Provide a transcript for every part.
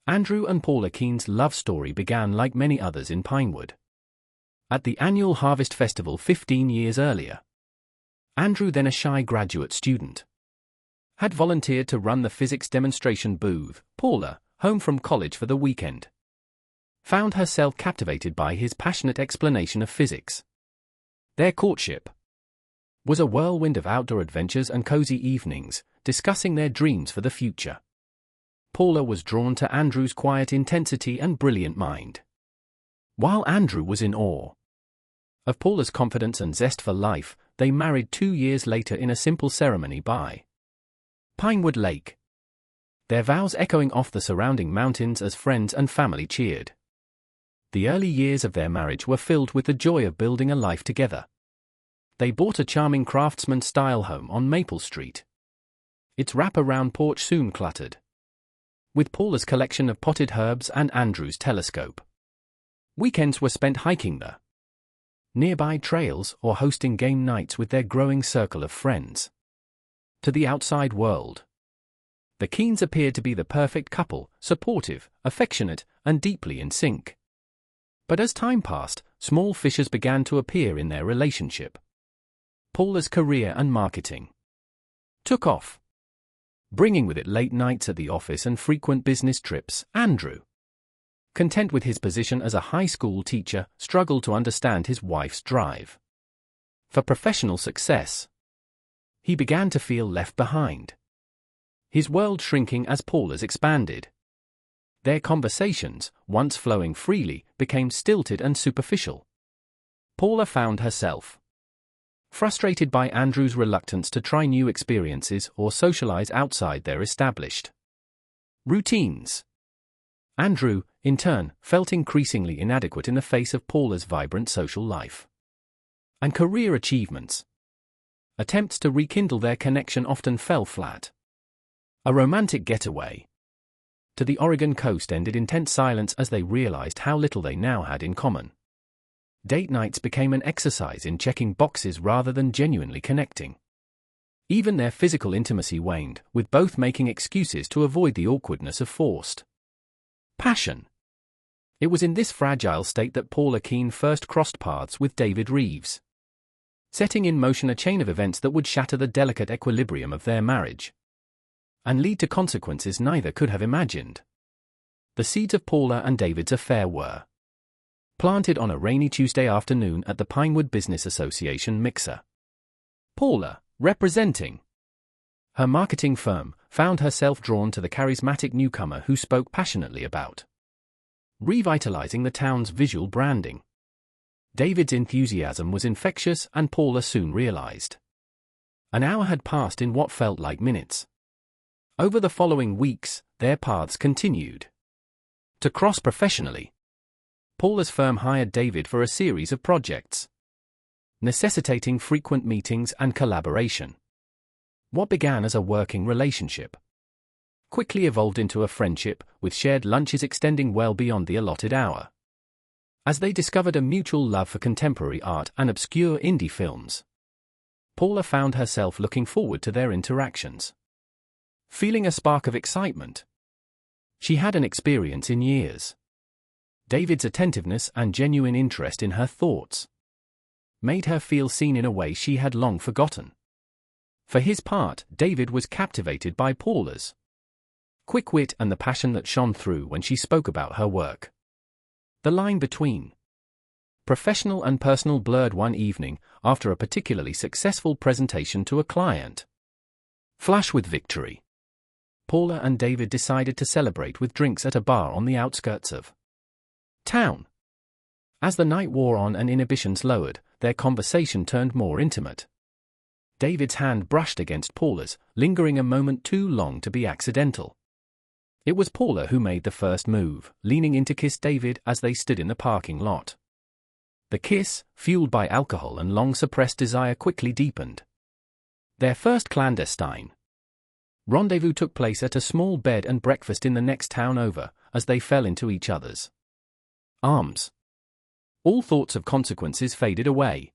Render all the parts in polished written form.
Andrew and Paula Keen's love story began like many others in Pinewood. At the annual Harvest Festival 15 years earlier, Andrew, then a shy graduate student, had volunteered to run the physics demonstration booth. Paula, home from college for the weekend, found herself captivated by his passionate explanation of physics. Their courtship was a whirlwind of outdoor adventures and cozy evenings, discussing their dreams for the future. Paula was drawn to Andrew's quiet intensity and brilliant mind, while Andrew was in awe of Paula's confidence and zest for life. They married 2 years later in a simple ceremony by Pinewood Lake, their vows echoing off the surrounding mountains as friends and family cheered. The early years of their marriage were filled with the joy of building a life together. They bought a charming craftsman-style home on Maple Street. Its wrap-around porch soon cluttered with Paula's collection of potted herbs and Andrew's telescope. Weekends were spent hiking the nearby trails or hosting game nights with their growing circle of friends. To the outside world, the Keens appeared to be the perfect couple, supportive, affectionate, and deeply in sync. But as time passed, small fissures began to appear in their relationship. Paula's career and marketing took off, bringing with it late nights at the office and frequent business trips. Andrew, content with his position as a high school teacher, struggled to understand his wife's drive for professional success. He began to feel left behind, his world shrinking as Paula's expanded. Their conversations, once flowing freely, became stilted and superficial. Paula found herself frustrated by Andrew's reluctance to try new experiences or socialize outside their established routines. Andrew, in turn, felt increasingly inadequate in the face of Paula's vibrant social life and career achievements. Attempts to rekindle their connection often fell flat. A romantic getaway to the Oregon coast ended in tense silence as they realized how little they now had in common. Date nights became an exercise in checking boxes rather than genuinely connecting. Even their physical intimacy waned, with both making excuses to avoid the awkwardness of forced passion. It was in this fragile state that Paula Keen first crossed paths with David Reeves, setting in motion a chain of events that would shatter the delicate equilibrium of their marriage and lead to consequences neither could have imagined. The seeds of Paula and David's affair were planted on a rainy Tuesday afternoon at the Pinewood Business Association mixer. Paula, representing her marketing firm, found herself drawn to the charismatic newcomer who spoke passionately about revitalizing the town's visual branding. David's enthusiasm was infectious, and Paula soon realized an hour had passed in what felt like minutes. Over the following weeks, their paths continued to cross professionally. Paula's firm hired David for a series of projects, necessitating frequent meetings and collaboration. What began as a working relationship quickly evolved into a friendship, with shared lunches extending well beyond the allotted hour. As they discovered a mutual love for contemporary art and obscure indie films, Paula found herself looking forward to their interactions, feeling a spark of excitement she hadn't experienced in years. David's attentiveness and genuine interest in her thoughts made her feel seen in a way she had long forgotten. For his part, David was captivated by Paula's quick wit and the passion that shone through when she spoke about her work. The line between professional and personal blurred one evening after a particularly successful presentation to a client. Flush with victory, Paula and David decided to celebrate with drinks at a bar on the outskirts of town. As the night wore on and inhibitions lowered, their conversation turned more intimate. David's hand brushed against Paula's, lingering a moment too long to be accidental. It was Paula who made the first move, leaning in to kiss David as they stood in the parking lot. The kiss, fueled by alcohol and long-suppressed desire, quickly deepened. Their first clandestine rendezvous took place at a small bed and breakfast in the next town over, as they fell into each other's arms. All thoughts of consequences faded away.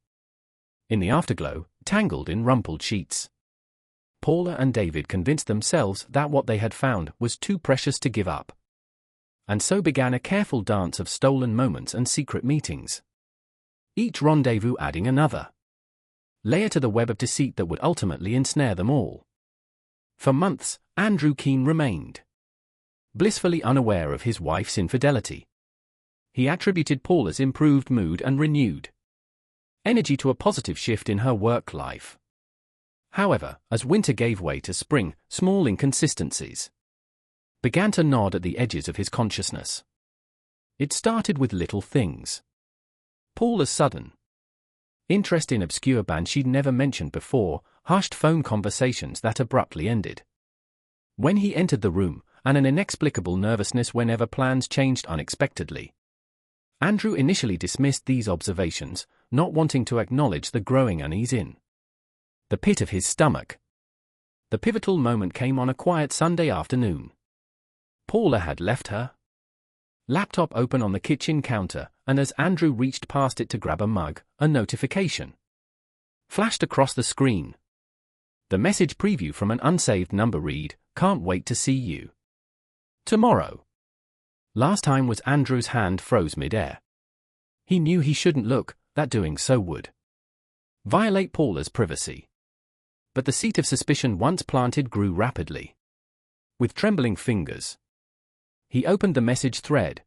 In the afterglow, tangled in rumpled sheets, Paula and David convinced themselves that what they had found was too precious to give up. And so began a careful dance of stolen moments and secret meetings. Each rendezvous adding another layer to the web of deceit that would ultimately ensnare them all. For months, Andrew Keene remained blissfully unaware of his wife's infidelity. He attributed Paula's improved mood and renewed energy to a positive shift in her work life. However, as winter gave way to spring, small inconsistencies began to nod at the edges of his consciousness. It started with little things. Paula's sudden interest in obscure bands she'd never mentioned before, hushed phone conversations that abruptly ended when he entered the room, and an inexplicable nervousness whenever plans changed unexpectedly. Andrew initially dismissed these observations, not wanting to acknowledge the growing unease in the pit of his stomach. The pivotal moment came on a quiet Sunday afternoon. Paula had left her laptop open on the kitchen counter, and as Andrew reached past it to grab a mug, a notification flashed across the screen. The message preview from an unsaved number read, "Can't wait to see you tomorrow." Last time was Andrew's hand froze mid-air. He knew he shouldn't look, that doing so would violate Paula's privacy. But the seed of suspicion once planted grew rapidly. With trembling fingers, he opened the message thread.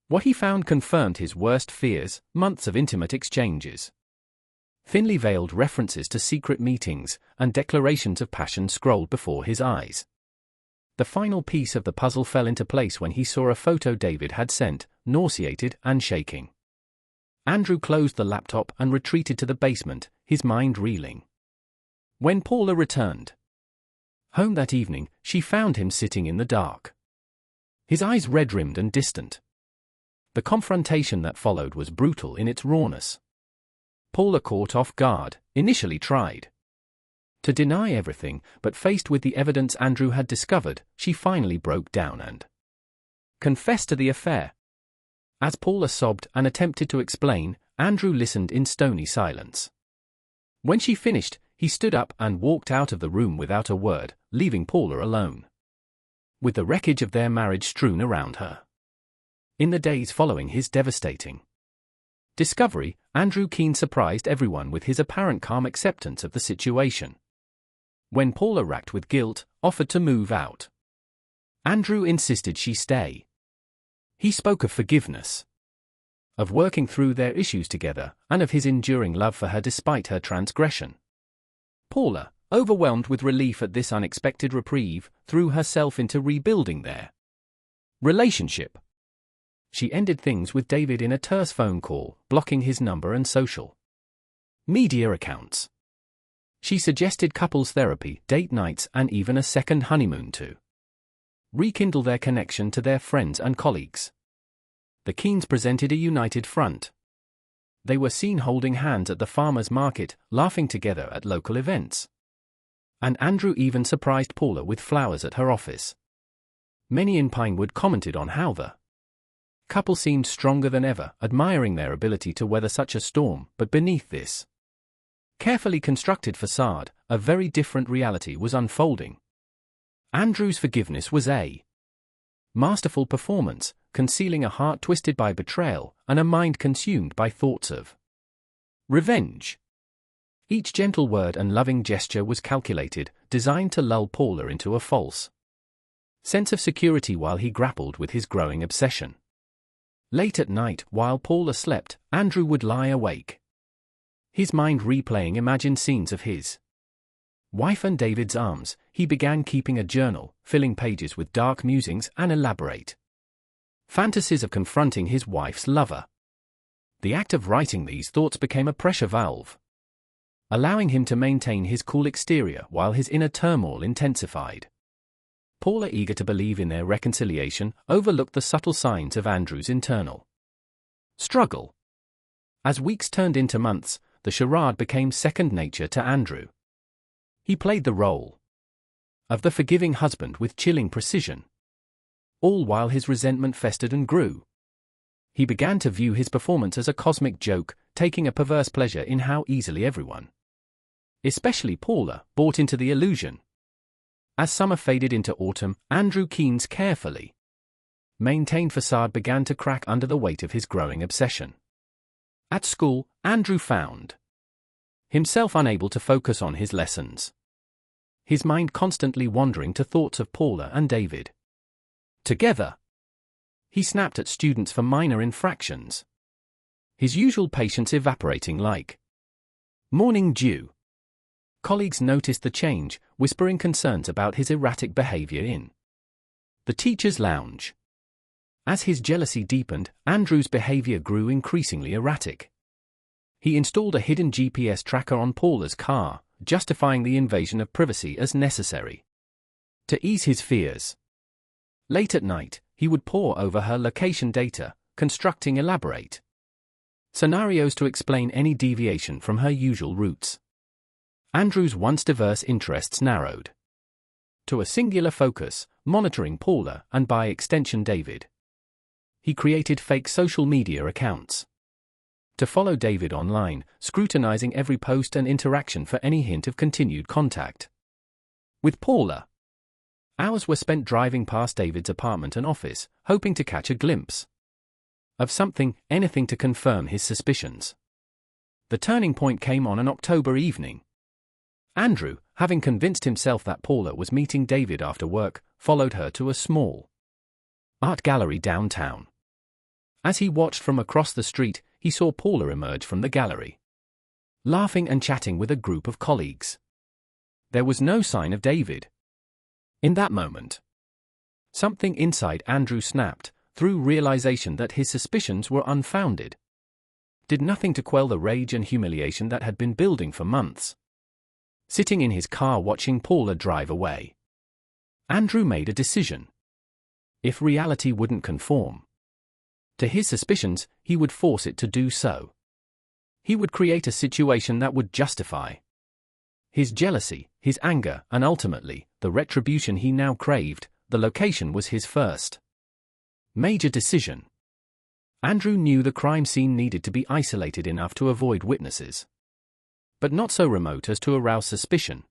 What he found confirmed his worst fears: months of intimate exchanges, thinly veiled references to secret meetings, and declarations of passion scrolled before his eyes. The final piece of the puzzle fell into place when he saw a photo David had sent, nauseated and shaking. Andrew closed the laptop and retreated to the basement, his mind reeling. When Paula returned home that evening, she found him sitting in the dark, his eyes red-rimmed and distant. The confrontation that followed was brutal in its rawness. Paula, caught off guard, initially tried to deny everything, but faced with the evidence Andrew had discovered, she finally broke down and confessed to the affair. As Paula sobbed and attempted to explain, Andrew listened in stony silence. When she finished, he stood up and walked out of the room without a word, leaving Paula alone with the wreckage of their marriage strewn around her. In the days following his devastating discovery, Andrew Keene surprised everyone with his apparent calm acceptance of the situation. When Paula, racked with guilt, offered to move out, Andrew insisted she stay. He spoke of forgiveness, of working through their issues together, and of his enduring love for her despite her transgression. Paula, overwhelmed with relief at this unexpected reprieve, threw herself into rebuilding their relationship. She ended things with David in a terse phone call, blocking his number and social media accounts. She suggested couples therapy, date nights, and even a second honeymoon to rekindle their connection to their friends and colleagues. The Keenes presented a united front. They were seen holding hands at the farmers' market, laughing together at local events. And Andrew even surprised Paula with flowers at her office. Many in Pinewood commented on how the couple seemed stronger than ever, admiring their ability to weather such a storm. But beneath this carefully constructed facade, a very different reality was unfolding. Andrew's forgiveness was a masterful performance, concealing a heart twisted by betrayal and a mind consumed by thoughts of revenge. Each gentle word and loving gesture was calculated, designed to lull Paula into a false sense of security while he grappled with his growing obsession. Late at night, while Paula slept, Andrew would lie awake, his mind replaying imagined scenes of his wife and David's arms. He began keeping a journal, filling pages with dark musings and elaborate fantasies of confronting his wife's lover. The act of writing these thoughts became a pressure valve, allowing him to maintain his cool exterior while his inner turmoil intensified. Paula, eager to believe in their reconciliation, overlooked the subtle signs of Andrew's internal struggle. As weeks turned into months, the charade became second nature to Andrew. He played the role of the forgiving husband with chilling precision, all while his resentment festered and grew. He began to view his performance as a cosmic joke, taking a perverse pleasure in how easily everyone, especially Paula, bought into the illusion. As summer faded into autumn, Andrew Keene's carefully maintained facade began to crack under the weight of his growing obsession. At school, Andrew found himself unable to focus on his lessons, his mind constantly wandering to thoughts of Paula and David. Together, he snapped at students for minor infractions, his usual patience evaporating like morning dew. Colleagues noticed the change, whispering concerns about his erratic behavior in the teacher's lounge. As his jealousy deepened, Andrew's behavior grew increasingly erratic. He installed a hidden GPS tracker on Paula's car, justifying the invasion of privacy as necessary to ease his fears. Late at night, he would pore over her location data, constructing elaborate scenarios to explain any deviation from her usual routes. Andrew's once diverse interests narrowed to a singular focus, monitoring Paula and by extension David. He created fake social media accounts to follow David online, scrutinizing every post and interaction for any hint of continued contact with Paula. Hours were spent driving past David's apartment and office, hoping to catch a glimpse of something, anything to confirm his suspicions. The turning point came on an October evening. Andrew, having convinced himself that Paula was meeting David after work, followed her to a small art gallery downtown. As he watched from across the street, he saw Paula emerge from the gallery, laughing and chatting with a group of colleagues. There was no sign of David. In that moment, something inside Andrew snapped, through realization that his suspicions were unfounded. Did nothing to quell the rage and humiliation that had been building for months. Sitting in his car watching Paula drive away, Andrew made a decision. If reality wouldn't conform to his suspicions, he would force it to do so. He would create a situation that would justify his jealousy, his anger, and ultimately, the retribution he now craved. The location was his first major decision. Andrew knew the crime scene needed to be isolated enough to avoid witnesses, but not so remote as to arouse suspicion.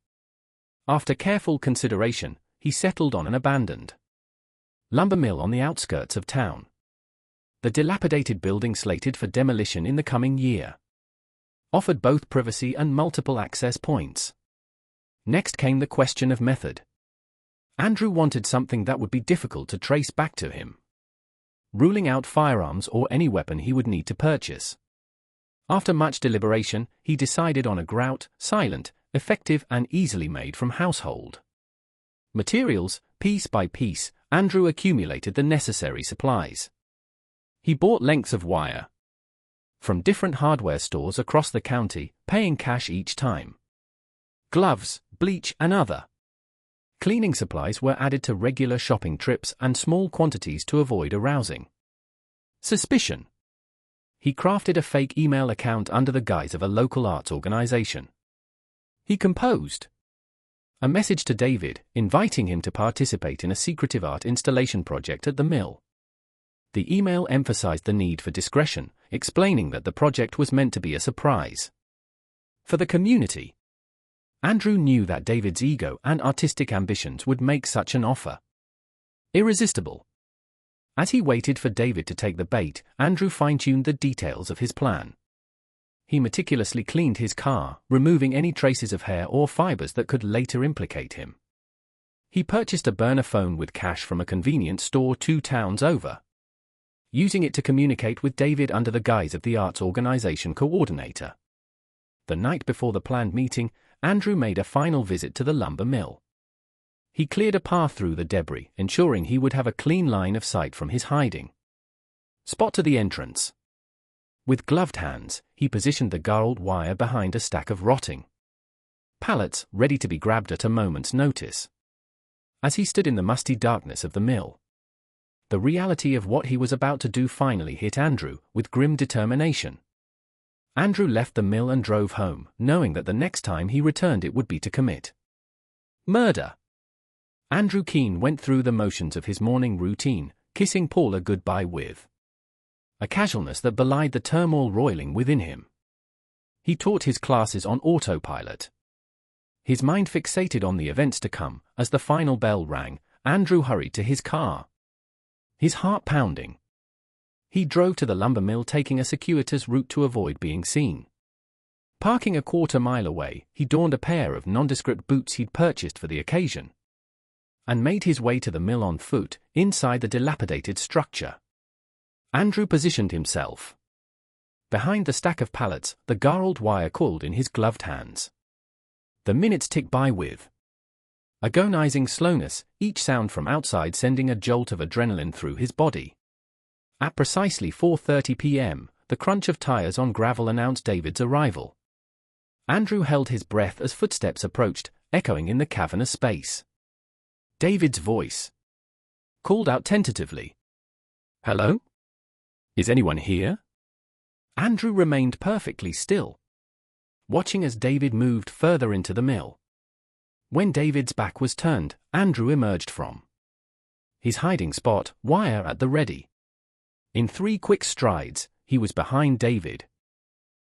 After careful consideration, he settled on an abandoned lumber mill on the outskirts of town. The dilapidated building, slated for demolition in the coming year, offered both privacy and multiple access points. Next came the question of method. Andrew wanted something that would be difficult to trace back to him, ruling out firearms or any weapon he would need to purchase. After much deliberation, he decided on a grout, silent, effective, and easily made from household materials. Piece by piece, Andrew accumulated the necessary supplies. He bought lengths of wire from different hardware stores across the county, paying cash each time. Gloves, bleach, and other cleaning supplies were added to regular shopping trips, and small quantities to avoid arousing suspicion. He crafted a fake email account under the guise of a local arts organization. He composed a message to David, inviting him to participate in a secretive art installation project at the mill. The email emphasized the need for discretion, explaining that the project was meant to be a surprise for the community. Andrew knew that David's ego and artistic ambitions would make such an offer irresistible. As he waited for David to take the bait, Andrew fine-tuned the details of his plan. He meticulously cleaned his car, removing any traces of hair or fibers that could later implicate him. He purchased a burner phone with cash from a convenience store 2 towns over, using it to communicate with David under the guise of the arts organization coordinator. The night before the planned meeting, Andrew made a final visit to the lumber mill. He cleared a path through the debris, ensuring he would have a clean line of sight from his hiding spot to the entrance. With gloved hands, he positioned the garbled wire behind a stack of rotting pallets, ready to be grabbed at a moment's notice. As he stood in the musty darkness of the mill, the reality of what he was about to do finally hit Andrew with grim determination. Andrew left the mill and drove home, knowing that the next time he returned it would be to commit murder. Andrew Keene went through the motions of his morning routine, kissing Paula goodbye with a casualness that belied the turmoil roiling within him. He taught his classes on autopilot, his mind fixated on the events to come. As the final bell rang, Andrew hurried to his car, his heart pounding. He drove to the lumber mill, taking a circuitous route to avoid being seen. Parking a quarter-mile away, he donned a pair of nondescript boots he'd purchased for the occasion and made his way to the mill on foot, inside the dilapidated structure. Andrew positioned himself behind the stack of pallets, the garbled wire coiled in his gloved hands. The minutes ticked by with agonizing slowness, each sound from outside sending a jolt of adrenaline through his body. At precisely 4:30 p.m., the crunch of tires on gravel announced David's arrival. Andrew held his breath as footsteps approached, echoing in the cavernous space. David's voice called out tentatively. "Hello? Is anyone here?" Andrew remained perfectly still, watching as David moved further into the mill. When David's back was turned, Andrew emerged from his hiding spot, wire at the ready. In 3 quick strides, he was behind David.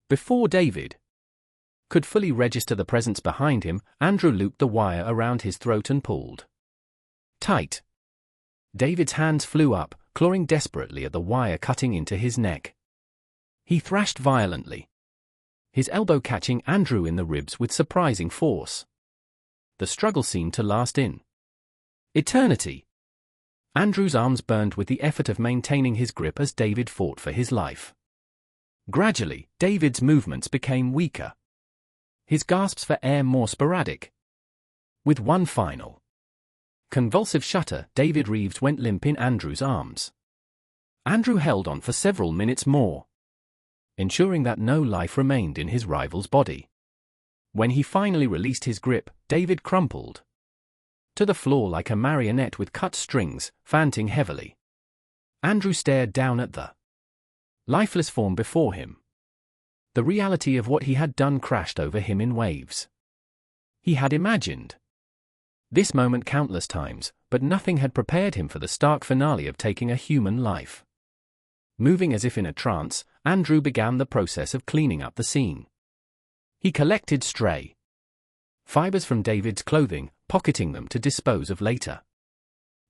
Before David could fully register the presence behind him, Andrew looped the wire around his throat and pulled tight. David's hands flew up, clawing desperately at the wire cutting into his neck. He thrashed violently, his elbow catching Andrew in the ribs with surprising force. The struggle seemed to last in eternity. Andrew's arms burned with the effort of maintaining his grip as David fought for his life. Gradually, David's movements became weaker, his gasps for air more sporadic. With one final convulsive shudder, David Reeves went limp in Andrew's arms. Andrew held on for several minutes more, ensuring that no life remained in his rival's body. When he finally released his grip, David crumpled to the floor like a marionette with cut strings, panting heavily. Andrew stared down at the lifeless form before him. The reality of what he had done crashed over him in waves. He had imagined this moment countless times, but nothing had prepared him for the stark finale of taking a human life. Moving as if in a trance, Andrew began the process of cleaning up the scene. He collected stray fibers from David's clothing, pocketing them to dispose of later.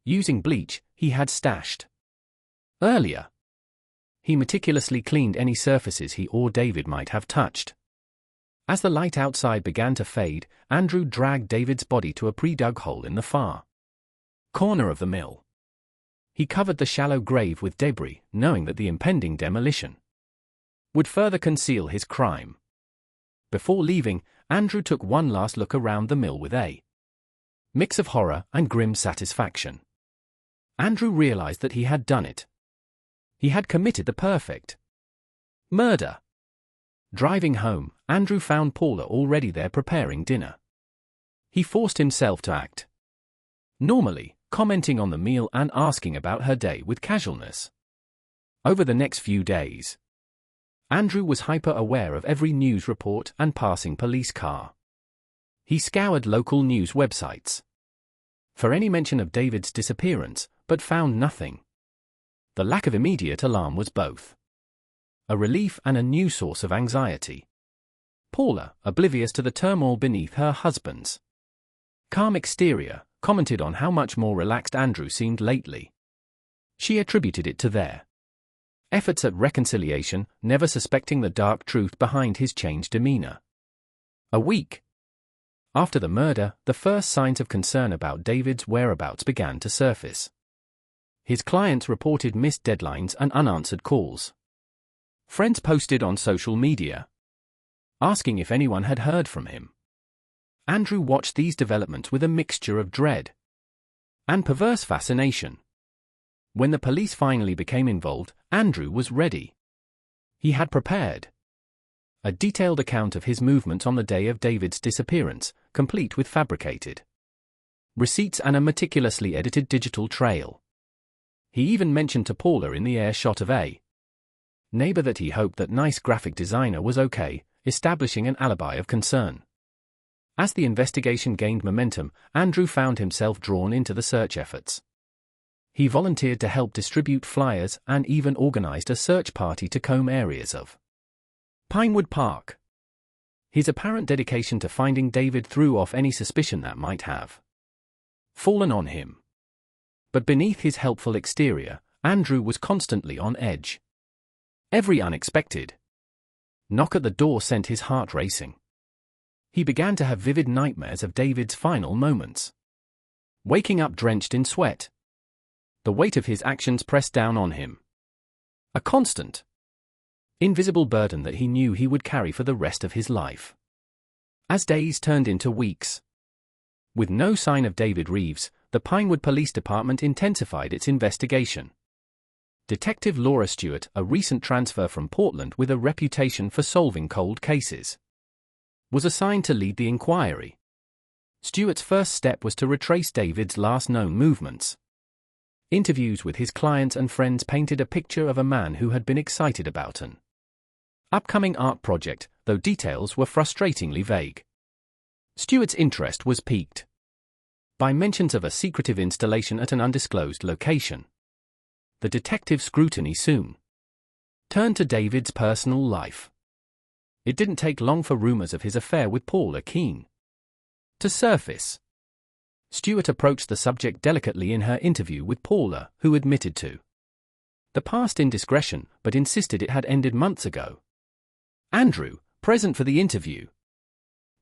Using bleach he had stashed earlier, he meticulously cleaned any surfaces he or David might have touched. As the light outside began to fade, Andrew dragged David's body to a pre-dug hole in the far corner of the mill. He covered the shallow grave with debris, knowing that the impending demolition would further conceal his crime. Before leaving, Andrew took one last look around the mill with a mix of horror and grim satisfaction. Andrew realized that he had done it. He had committed the perfect murder. Driving home, Andrew found Paula already there preparing dinner. He forced himself to act normally, commenting on the meal and asking about her day with casualness. Over the next few days, Andrew was hyper-aware of every news report and passing police car. He scoured local news websites for any mention of David's disappearance, but found nothing. The lack of immediate alarm was both a relief and a new source of anxiety. Paula, oblivious to the turmoil beneath her husband's calm exterior, commented on how much more relaxed Andrew seemed lately. She attributed it to their efforts at reconciliation, never suspecting the dark truth behind his changed demeanor. A week after the murder, the first signs of concern about David's whereabouts began to surface. His clients reported missed deadlines and unanswered calls. Friends posted on social media, asking if anyone had heard from him. Andrew watched these developments with a mixture of dread and perverse fascination. When the police finally became involved, Andrew was ready. He had prepared a detailed account of his movements on the day of David's disappearance, complete with fabricated receipts and a meticulously edited digital trail. He even mentioned to Paula in the air shot of a neighbor that he hoped that nice graphic designer was okay, establishing an alibi of concern. As the investigation gained momentum, Andrew found himself drawn into the search efforts. He volunteered to help distribute flyers and even organized a search party to comb areas of Pinewood Park. His apparent dedication to finding David threw off any suspicion that might have fallen on him. But beneath his helpful exterior, Andrew was constantly on edge. Every unexpected knock at the door sent his heart racing. He began to have vivid nightmares of David's final moments. Waking up drenched in sweat. The weight of his actions pressed down on him. A constant, invisible burden that he knew he would carry for the rest of his life. As days turned into weeks, with no sign of David Reeves, the Pinewood Police Department intensified its investigation. Detective Laura Stewart, a recent transfer from Portland with a reputation for solving cold cases, was assigned to lead the inquiry. Stewart's first step was to retrace David's last known movements. Interviews with his clients and friends painted a picture of a man who had been excited about an upcoming art project, though details were frustratingly vague. Stewart's interest was piqued by mentions of a secretive installation at an undisclosed location. The detective's scrutiny soon turned to David's personal life. It didn't take long for rumors of his affair with Paula Keene to surface. Stewart approached the subject delicately in her interview with Paula, who admitted to the past indiscretion but insisted it had ended months ago. Andrew, present for the interview,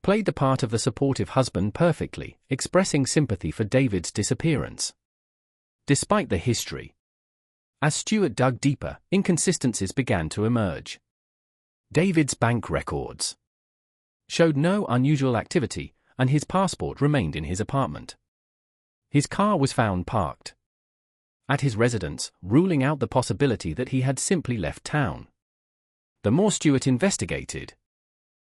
played the part of the supportive husband perfectly, expressing sympathy for David's disappearance. Despite the history, as Stewart dug deeper, inconsistencies began to emerge. David's bank records showed no unusual activity, and his passport remained in his apartment. His car was found parked at his residence, ruling out the possibility that he had simply left town. The more Stewart investigated,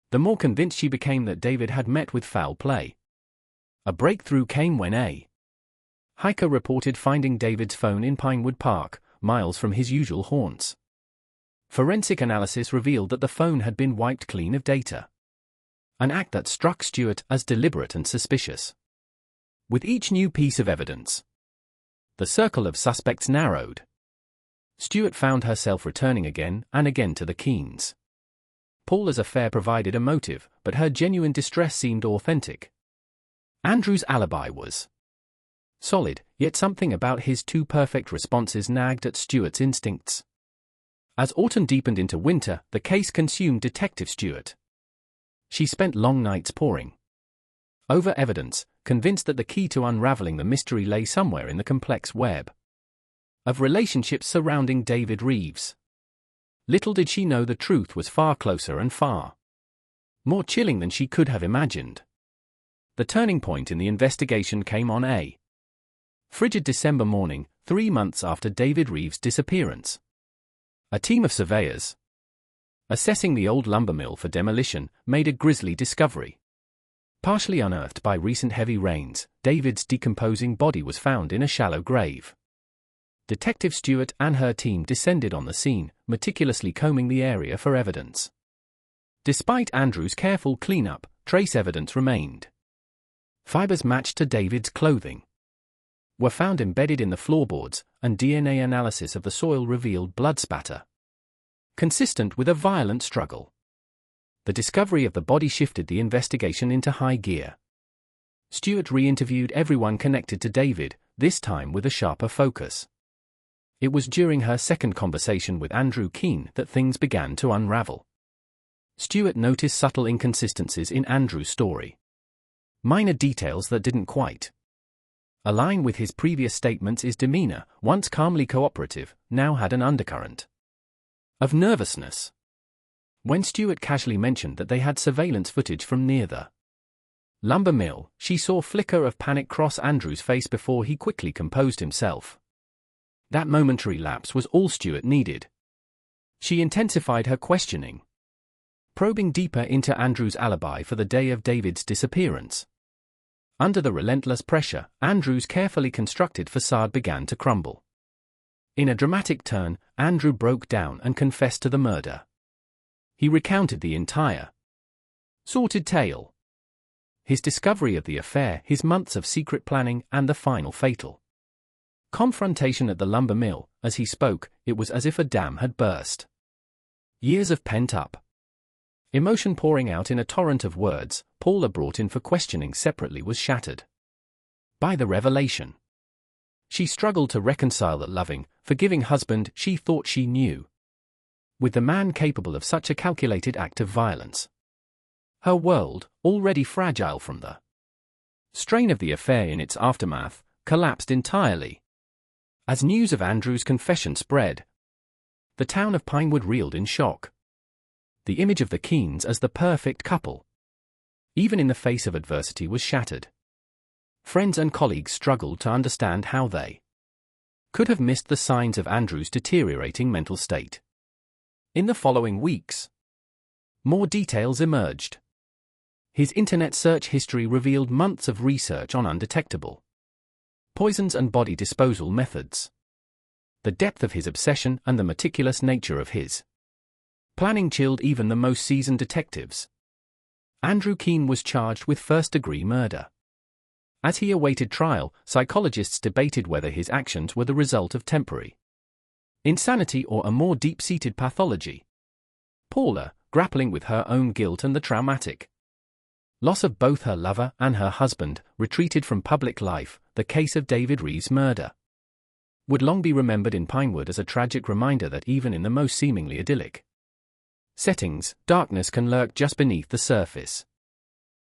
the more convinced she became that David had met with foul play. A breakthrough came when a hiker reported finding David's phone in Pinewood Park, miles from his usual haunts. Forensic analysis revealed that the phone had been wiped clean of data, an act that struck Stewart as deliberate and suspicious. With each new piece of evidence, the circle of suspects narrowed. Stewart found herself returning again and again to the Keenes. Paula's affair provided a motive, but her genuine distress seemed authentic. Andrew's alibi was solid, yet something about his two perfect responses nagged at Stewart's instincts. As autumn deepened into winter, the case consumed Detective Stewart. She spent long nights poring over evidence, convinced that the key to unraveling the mystery lay somewhere in the complex web of relationships surrounding David Reeves. Little did she know the truth was far closer and far more chilling than she could have imagined. The turning point in the investigation came on a frigid December morning, 3 months after David Reeves' disappearance. A team of surveyors, assessing the old lumber mill for demolition, made a grisly discovery. Partially unearthed by recent heavy rains, David's decomposing body was found in a shallow grave. Detective Stewart and her team descended on the scene, meticulously combing the area for evidence. Despite Andrew's careful cleanup, trace evidence remained. Fibers matched to David's clothing were found embedded in the floorboards, and DNA analysis of the soil revealed blood spatter consistent with a violent struggle. The discovery of the body shifted the investigation into high gear. Stewart re-interviewed everyone connected to David, this time with a sharper focus. It was during her second conversation with Andrew Keene that things began to unravel. Stewart noticed subtle inconsistencies in Andrew's story. Minor details that didn't quite align with his previous statements. His demeanor, once calmly cooperative, now had an undercurrent of nervousness. When Stewart casually mentioned that they had surveillance footage from near the lumber mill, she saw a flicker of panic cross Andrew's face before he quickly composed himself. That momentary lapse was all Stewart needed. She intensified her questioning, probing deeper into Andrew's alibi for the day of David's disappearance. Under the relentless pressure, Andrew's carefully constructed facade began to crumble. In a dramatic turn, Andrew broke down and confessed to the murder. He recounted the entire sordid tale. His discovery of the affair, his months of secret planning, and the final fatal confrontation at the lumber mill. As he spoke, it was as if a dam had burst. Years of pent-up emotion pouring out in a torrent of words, Paula brought in for questioning separately was shattered by the revelation. She struggled to reconcile the loving, forgiving husband she thought she knew with the man capable of such a calculated act of violence. Her world, already fragile from the strain of the affair in its aftermath, collapsed entirely. As news of Andrew's confession spread, the town of Pinewood reeled in shock. The image of the Keens as the perfect couple, even in the face of adversity, was shattered. Friends and colleagues struggled to understand how they could have missed the signs of Andrew's deteriorating mental state. In the following weeks, more details emerged. His internet search history revealed months of research on undetectable poisons and body disposal methods. The depth of his obsession and the meticulous nature of his planning chilled even the most seasoned detectives. Andrew Keen was charged with first-degree murder. As he awaited trial, psychologists debated whether his actions were the result of temporary insanity or a more deep-seated pathology. Paula, grappling with her own guilt and the traumatic loss of both her lover and her husband, retreated from public life. The case of David Ree's murder would long be remembered in Pinewood as a tragic reminder that even in the most seemingly idyllic settings, darkness can lurk just beneath the surface.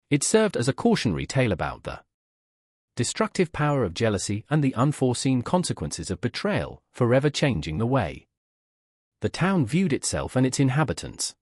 It served as a cautionary tale about the destructive power of jealousy and the unforeseen consequences of betrayal, forever changing the way the town viewed itself and its inhabitants.